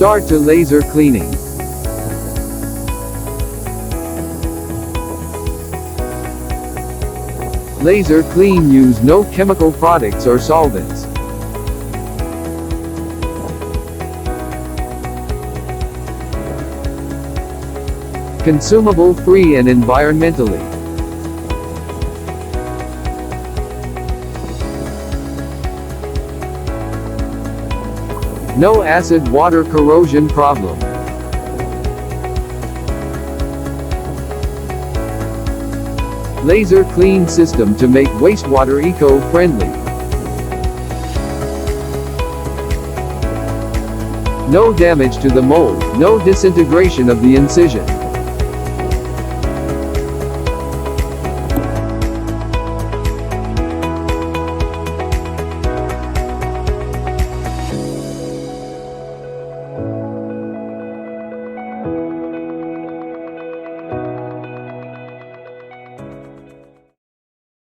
Start to laser cleaning. Laser clean use no chemical products or solvents. Consumable free and environmentally. No acid water corrosion problem. Laser clean system to make wastewater eco-friendly. No damage to the mold, no disintegration of the incision.